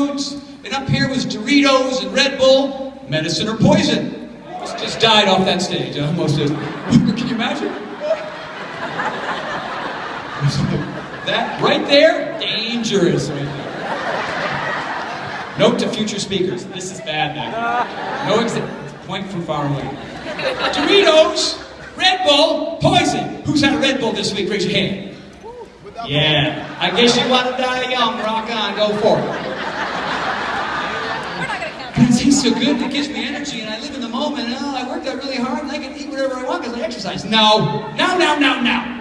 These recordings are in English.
foods, and up here was Doritos and Red Bull, medicine or poison. Just died off that stage. Almost did. Can you imagine? That right there, dangerous right there. Note to future speakers, this is bad now. No exit. Point from far away. Doritos, Red Bull, poison. Who's had a Red Bull this week? Raise your hand. Yeah. I guess you want to die young. Rock on. Go for it. But it tastes so good. It gives me energy, and I live in the moment. Oh, I worked out really hard, and I can eat whatever I want because I exercise. No. No, no, no, no.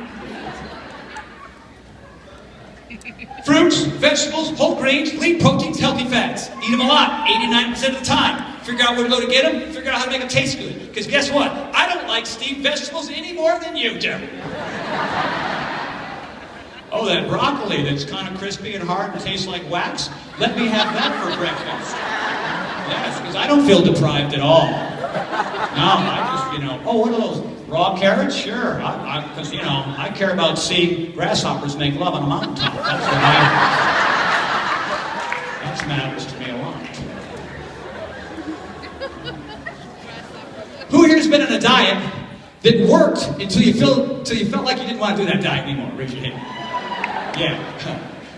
Fruits, vegetables, whole grains, lean proteins, healthy fats. Eat them a lot, 89% of the time. Figure out where to go to get them, figure out how to make them taste good. Because guess what? I don't like steamed vegetables any more than you do. Oh, that broccoli that's kind of crispy and hard and tastes like wax? Let me have that for breakfast. Yes, because I don't feel deprived at all. No, I just, oh, what are those? Raw carrots? Sure. Because, I care about seeing grasshoppers make love on a mountaintop. That's what that matters to me a lot. Who here's been on a diet that worked until you felt like you didn't want to do that diet anymore? Raise your hand. Yeah.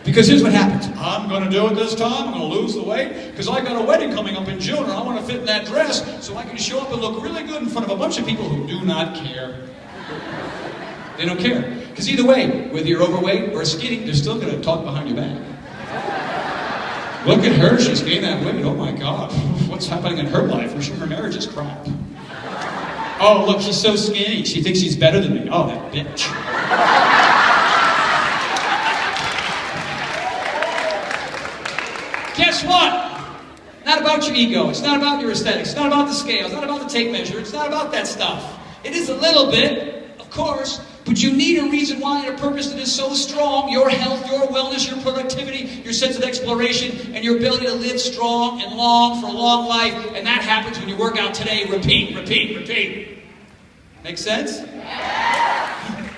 Because here's what happens. I'm going to do it this time. I'm going to lose the weight because I got a wedding coming up in June and I want to fit in that dress so I can show up and look really good in front of a bunch of people who do not care. They don't care. Because either way, whether you're overweight or skinny, they're still going to talk behind your back. Look at her. She's gained that weight. Oh my God. What's happening in her life? I'm sure her marriage is crap. Oh, look, she's so skinny. She thinks she's better than me. Oh, that bitch. Guess what? Not about your ego. It's not about your aesthetics. It's not about the scale. It's not about the tape measure. It's not about that stuff. It is a little bit, of course, but you need a reason why and a purpose that is so strong. Your health, your wellness, your productivity, your sense of exploration, and your ability to live strong and long for a long life. And that happens when you work out today. Repeat, repeat, repeat. Make sense? Yeah.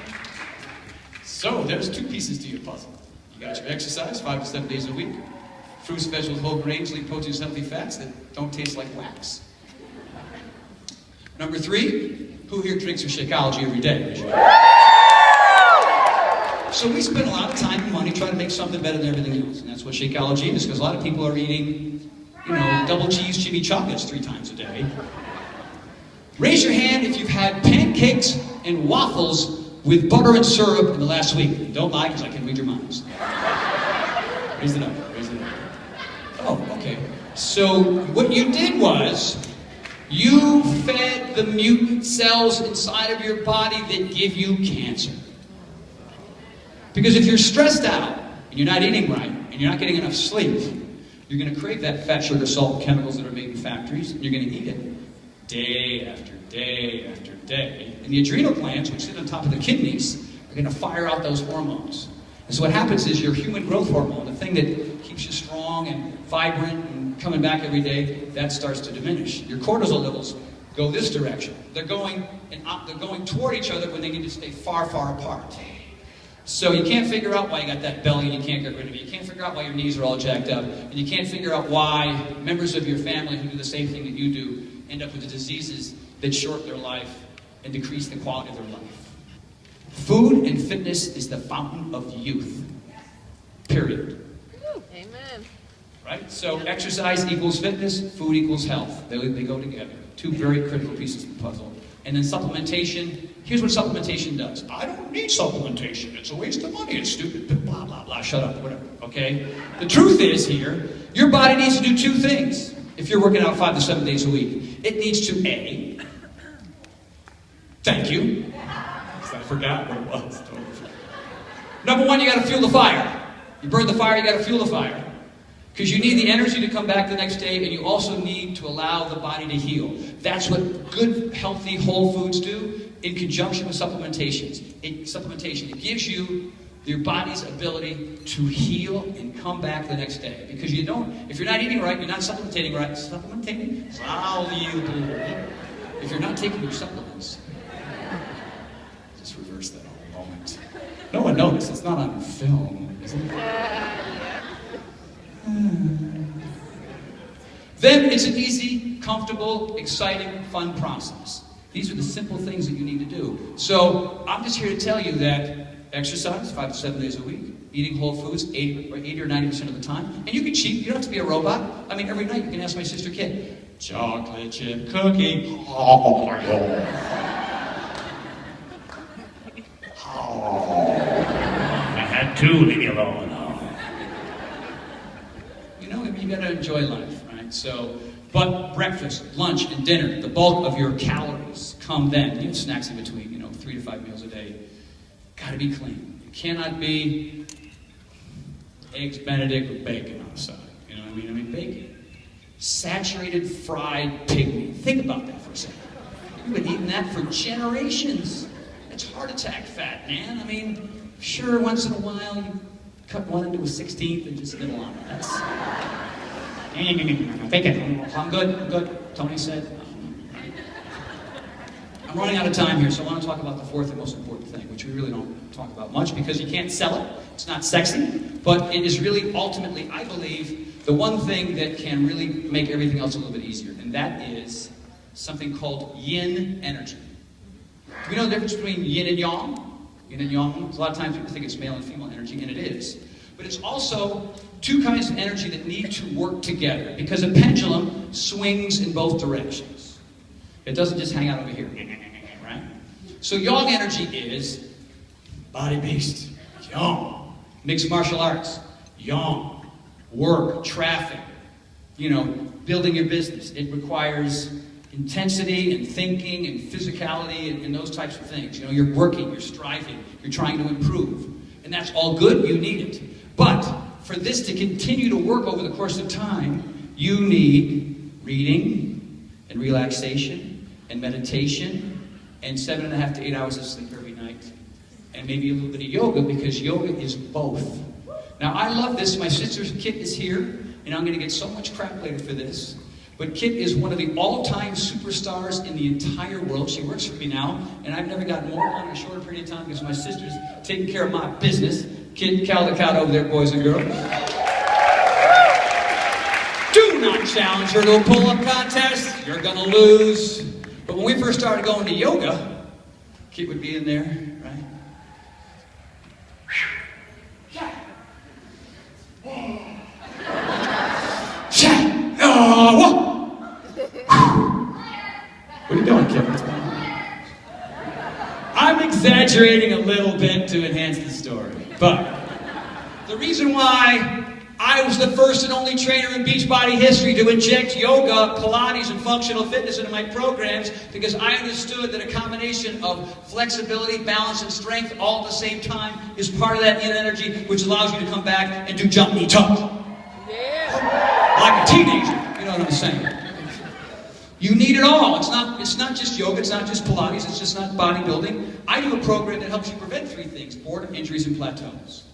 So there's two pieces to your puzzle. You got your exercise 5 to 7 days a week. Fruits, vegetables, whole grains, lean proteins, healthy fats that don't taste like wax. Number 3, who here drinks your Shakeology every day? So we spend a lot of time and money trying to make something better than everything else. And that's what Shakeology is, because a lot of people are eating, double cheese Jimmy chocolates 3 times a day. Raise your hand if you've had pancakes and waffles with butter and syrup in the last week. Don't lie, because I can read your minds. Raise it up. Raise it up. Oh, okay. So what you did was you fed the mutant cells inside of your body that give you cancer. Because if you're stressed out and you're not eating right and you're not getting enough sleep, you're going to crave that fat, sugar, salt, and chemicals that are made in factories, and you're going to eat it day after day after day. And the adrenal glands, which sit on top of the kidneys, are going to fire out those hormones. And so what happens is your human growth hormone, the thing that keeps you strong and vibrant and coming back every day, that starts to diminish. Your cortisol levels go this direction. They're going toward each other when they need to stay far, far apart. So you can't figure out why you got that belly and you can't get rid of it. You can't figure out why your knees are all jacked up. And you can't figure out why members of your family who do the same thing that you do end up with the diseases that shorten their life and decrease the quality of their life. Food and fitness is the fountain of youth. Period. Amen. Right? So exercise equals fitness, food equals health. They go together. 2 very critical pieces of the puzzle. And then supplementation. Here's what supplementation does. I don't need supplementation. It's a waste of money. It's stupid. Blah, blah, blah. Shut up. Whatever. Okay? The truth is here, your body needs to do 2 things if you're working out 5 to 7 days a week. It needs to, A, thank you. I forgot what it was. Number 1, you got to fuel the fire. You burn the fire, you got to fuel the fire. Because you need the energy to come back the next day, and you also need to allow the body to heal. That's what good, healthy, whole foods do in conjunction with supplementation. It gives you your body's ability to heal and come back the next day. Because if you're not eating right, you're not supplementing right. Supplementing? If you're not taking your supplements. Just reverse that whole moment. No one noticed. It's not on film, is it? then it's an easy, comfortable, exciting, fun process. These are the simple things that you need to do. So I'm just here to tell you that exercise 5 to 7 days a week, eating whole foods 80 or 90% of the time, and you can cheat. You don't have to be a robot. I mean, every night you can ask my sister Kit, chocolate chip cookie. Oh, I had two, leave me alone. You know, you gotta enjoy life, right? So, but breakfast, lunch, and dinner, the bulk of your calories come then. You have snacks in between, 3 to 5 meals a day. Gotta be clean. It cannot be eggs Benedict with bacon on the side. You know what I mean? I mean, bacon. Saturated fried pig meat. Think about that for a second. You've been eating that for generations. It's heart attack fat, man. I mean, sure, once in a while you cut one into a 16th and just nibble on it. That's... Bacon. I'm good. Tony said. I'm running out of time here, so I want to talk about the fourth and most important thing, which we really don't talk about much because you can't sell it. It's not sexy, but it is really ultimately, I believe, the one thing that can really make everything else a little bit easier, and that is something called yin energy. Do you know the difference between yin and yang? Yin and yang. A lot of times people think it's male and female energy, and it is. But it's also two kinds of energy that need to work together because a pendulum swings in both directions. It doesn't just hang out over here, right? So yang energy is body-based, yang. Mixed martial arts, yang. Work, traffic, building your business. It requires intensity and thinking and physicality and those types of things. You're working, you're striving, you're trying to improve. And that's all good, you need it. But for this to continue to work over the course of time, you need reading and relaxation and meditation and 7.5 to 8 hours of sleep every night. And maybe a little bit of yoga, because yoga is both. Now, I love this. My sister Kit is here, and I'm going to get so much crap later for this. But Kit is one of the all-time superstars in the entire world. She works for me now, and I've never gotten more on in a shorter period of time because my sister's taking care of my business. Kit, cow the cow over there, boys and girls. Do not challenge her to a pull-up contest. You're going to lose. But when we first started going to yoga, Kit would be in there, right? What are you doing, Kit? What's going on? I'm exaggerating a little bit to enhance the story, but the reason why I was the first and only trainer in Beachbody history to inject yoga, Pilates, and functional fitness into my programs, because I understood that a combination of flexibility, balance, and strength all at the same time is part of that yin energy, which allows you to come back and do jump, knee, tuck. Yeah. Like a teenager, you know what I'm saying? You need it all. It's not just yoga, it's not just Pilates, it's just not bodybuilding. I do a program that helps you prevent 3 things: boredom, injuries, and plateaus.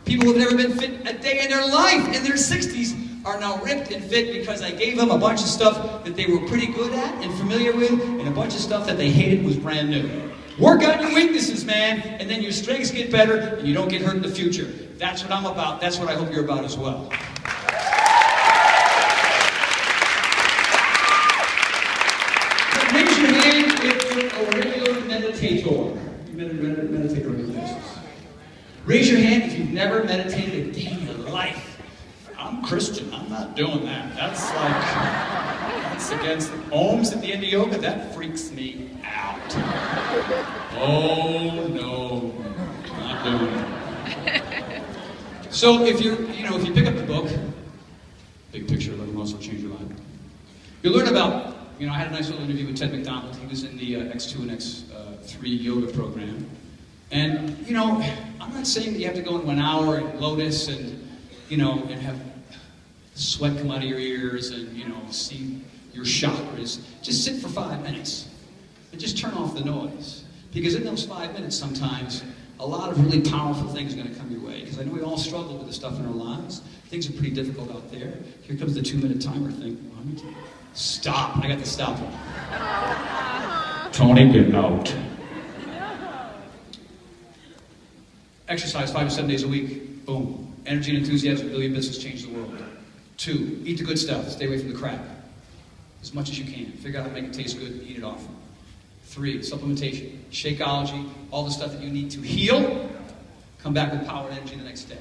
People who've never been fit a day in their life, in their 60s, are now ripped and fit because I gave them a bunch of stuff that they were pretty good at and familiar with, and a bunch of stuff that they hated was brand new. Work on your weaknesses, man, and then your strengths get better, and you don't get hurt in the future. That's what I'm about. That's what I hope you're about as well. Raise your hand if you're a regular meditator. You meditate on your basis. Raise your hand if you've never meditated a day in your life. I'm Christian. I'm not doing that. That's against the ohms at the end of yoga. That freaks me out. Oh no, not doing it. So if you pick up the book, Big Picture, Let the Muscle Change Your Life, you'll learn about. I had a nice little interview with Ted McDonald. He was in the X2 and X3 yoga program. And, I'm not saying that you have to go in 1 hour and lotus and, and have sweat come out of your ears and, see your chakras. Just sit for 5 minutes and just turn off the noise. Because in those 5 minutes sometimes, a lot of really powerful things are going to come your way. Because I know we all struggle with the stuff in our lives. Things are pretty difficult out there. Here comes the 2-minute timer thing. Stop. I got to stop it. Tony, get out. Exercise 5 to 7 days a week. Boom. Energy and enthusiasm, build your business, change the world. 2, eat the good stuff. Stay away from the crap. As much as you can. Figure out how to make it taste good, eat it often. 3, supplementation. Shakeology, all the stuff that you need to heal. Come back with power and energy the next day.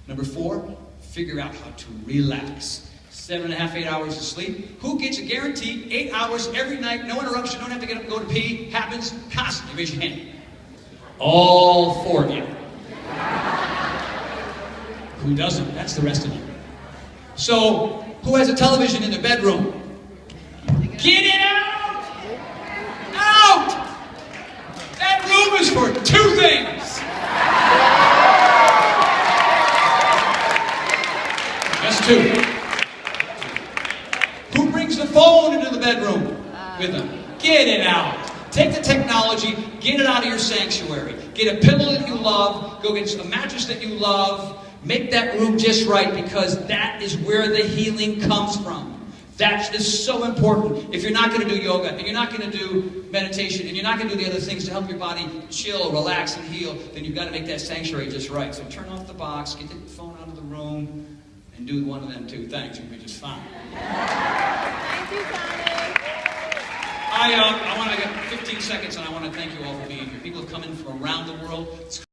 Number 4, figure out how to relax. 7.5, 8 hours of sleep. Who gets a guaranteed 8 hours every night, no interruption, don't have to get up and go to pee, happens constantly? Raise your hand. All 4 of you. Who doesn't? That's the rest of you. So, who has a television in their bedroom? Get it out! Out! That room is for 2 things. Just 2. Who brings the phone into the bedroom with them? Get it out. Take the technology, get it out of your sanctuary. Get a pillow that you love, go get a mattress that you love. Make that room just right, because that is where the healing comes from. That is so important. If you're not going to do yoga, and you're not going to do meditation, and you're not going to do the other things to help your body chill, relax, and heal, then you've got to make that sanctuary just right. So turn off the box, get the phone out of the room, and do one of them too. Thanks, you'll be just fine. Thank you, Tommy. I want to get 15 seconds, and I want to thank you all for being here. People have come in from around the world.